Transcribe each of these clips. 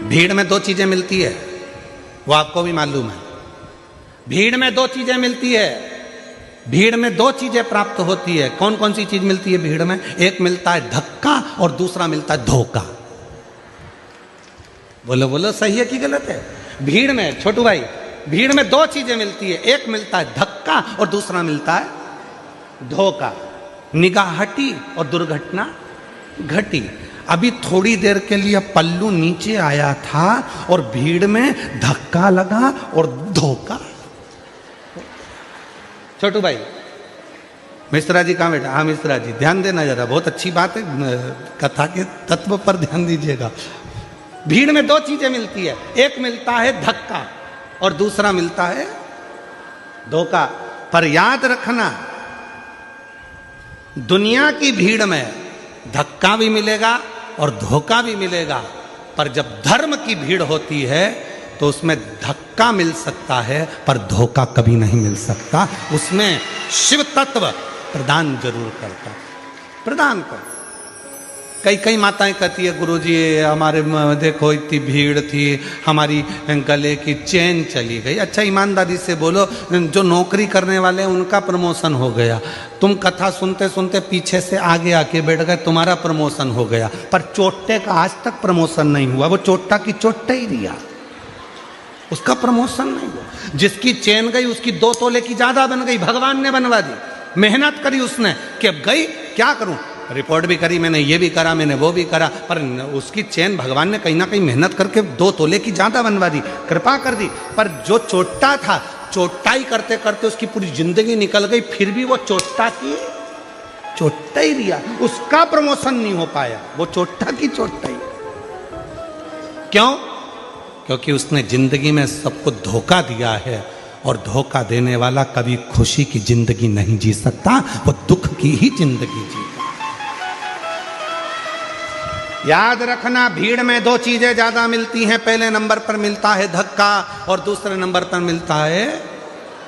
भीड़ में दो चीजें मिलती है, वो आपको भी मालूम है। भीड़ में दो चीजें मिलती है, भीड़ में दो चीजें प्राप्त होती है। कौन कौन सी चीज मिलती है भीड़ में? एक मिलता है धक्का और दूसरा मिलता है धोखा। बोलो बोलो, सही है कि गलत है? भीड़ में, छोटू भाई, भीड़ में दो चीजें मिलती है, एक मिलता है धक्का और दूसरा मिलता है धोखा। निगाह हटी और दुर्घटना घटी। अभी थोड़ी देर के लिए पल्लू नीचे आया था और भीड़ में धक्का लगा और धोखा। छोटू भाई, मिश्रा जी कहाँ बैठा? हाँ मिश्रा जी, ध्यान देना जरा, बहुत अच्छी बात है, कथा के तत्व पर ध्यान दीजिएगा। भीड़ में दो चीजें मिलती है, एक मिलता है धक्का और दूसरा मिलता है धोखा। पर याद रखना, दुनिया की भीड़ में धक्का भी मिलेगा और धोखा भी मिलेगा, पर जब धर्म की भीड़ होती है तो उसमें धक्का मिल सकता है पर धोखा कभी नहीं मिल सकता। उसमें शिव तत्व प्रदान जरूर करता, प्रदान कर। कई कई माताएं कहती है, गुरुजी हमारे देखो इतनी भीड़ थी, हमारी गले की चेन चली गई। अच्छा ईमानदारी से बोलो, जो नौकरी करने वाले हैं उनका प्रमोशन हो गया, तुम कथा सुनते सुनते पीछे से आगे आके बैठ गए, तुम्हारा प्रमोशन हो गया, पर चोट्टे का आज तक प्रमोशन नहीं हुआ। वो चोट्टा की चोट्टा ही रिया, उसका प्रमोशन नहीं हुआ। जिसकी चेन गई उसकी 2 तोले की ज्यादा बन गई, भगवान ने बनवा दी। मेहनत करी उसने कि अब गई, क्या करूं, रिपोर्ट भी करी मैंने, ये भी करा मैंने, वो भी करा, पर उसकी चेन भगवान ने कहीं ना कहीं मेहनत करके 2 तोले की ज्यादा बनवा दी, कृपा कर दी। पर जो चोट्टा था, चोट्टाई करते करते उसकी पूरी जिंदगी निकल गई, फिर भी वो चोट्टा की चोट्टा ही रिया, उसका प्रमोशन नहीं हो पाया, वो चोट्टा की चोट्टा ही। क्यों? क्योंकि उसने जिंदगी में सबको धोखा दिया है, और धोखा देने वाला कभी खुशी की जिंदगी नहीं जी सकता, वो दुख की ही जिंदगी जीता। याद रखना, भीड़ में दो चीजें ज्यादा मिलती हैं। पहले नंबर पर मिलता है धक्का और दूसरे नंबर पर मिलता है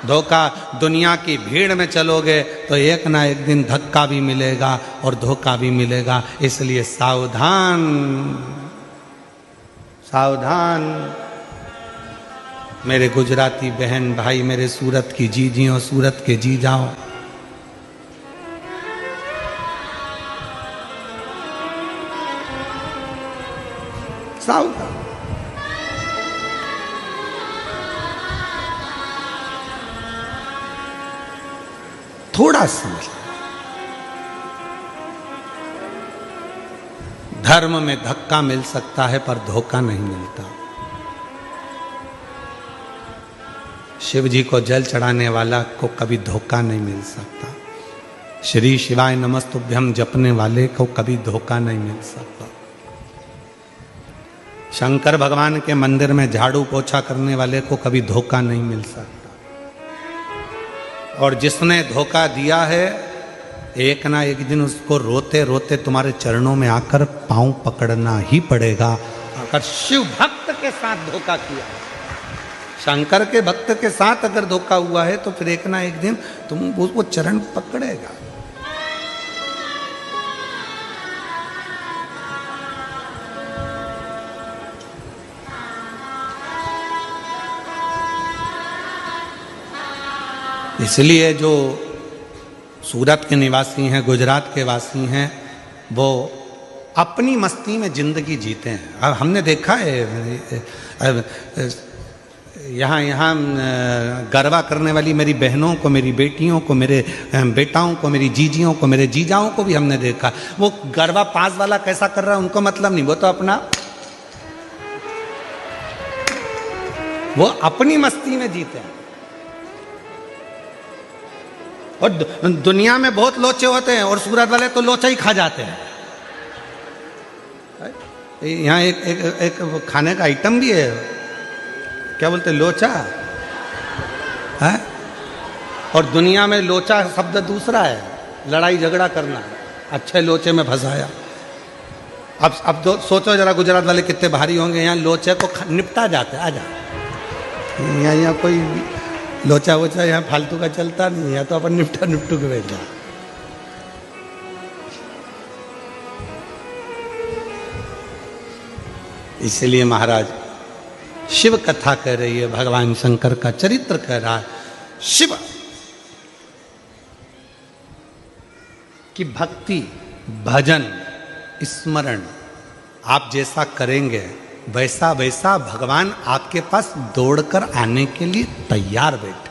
धोखा। दुनिया की भीड़ में चलोगे तो एक ना एक दिन धक्का भी मिलेगा और धोखा भी मिलेगा, इसलिए सावधान सावधान। मेरे गुजराती बहन भाई, मेरे सूरत की जीजियों, सूरत के जी जाओ, सावधान। थोड़ा समझ, धर्म में धक्का मिल सकता है पर धोखा नहीं मिलता। शिव जी को जल चढ़ाने वाला को कभी धोखा नहीं मिल सकता। श्री शिवाय नमस्तुभ्यम जपने वाले को कभी धोखा नहीं मिल सकता। शंकर भगवान के मंदिर में झाड़ू पोछा करने वाले को कभी धोखा नहीं मिल सकता। और जिसने धोखा दिया है, एक ना एक दिन उसको रोते रोते तुम्हारे चरणों में आकर पांव पकड़ना ही पड़ेगा। अगर शिव भक्त के साथ धोखा किया, शंकर के भक्त के साथ अगर धोखा हुआ है, तो फिर एक ना एक दिन तुम वो चरण पकड़ेगा। इसलिए जो सूरत के निवासी हैं, गुजरात के वासी हैं, वो अपनी मस्ती में जिंदगी जीते हैं। अब हमने देखा है यहाँ गरबा करने वाली मेरी बहनों को, मेरी बेटियों को, मेरे बेटाओं को, मेरी जीजियों को, मेरे जीजाओं को भी हमने देखा। वो गरबा पास वाला कैसा कर रहा है उनको मतलब नहीं, वो तो अपना, वो अपनी मस्ती में जीते हैं। और दुनिया में बहुत लोचे होते हैं और सूरत वाले तो लोचा ही खा जाते हैं। यहाँ एक खाने का आइटम भी है, क्या बोलते हैं, लोचा है। और दुनिया में लोचा शब्द दूसरा है, लड़ाई झगड़ा करना। अच्छे लोचे में फंसाया। अब तो सोचो जरा, गुजरात वाले कितने भारी होंगे। यहाँ लोचे को निपटा जाते हैं। आजा, यहाँ कोई लोचा वोचा यहाँ फालतू का चलता नहीं, यहाँ तो अपन निपटू के बैठ जाओ। इसलिए महाराज शिव कथा कह रही है, भगवान शंकर का चरित्र कह रहा है शिव की भक्ति, भजन, स्मरण आप जैसा करेंगे वैसा वैसा भगवान आपके पास दौड़कर आने के लिए तैयार बैठे।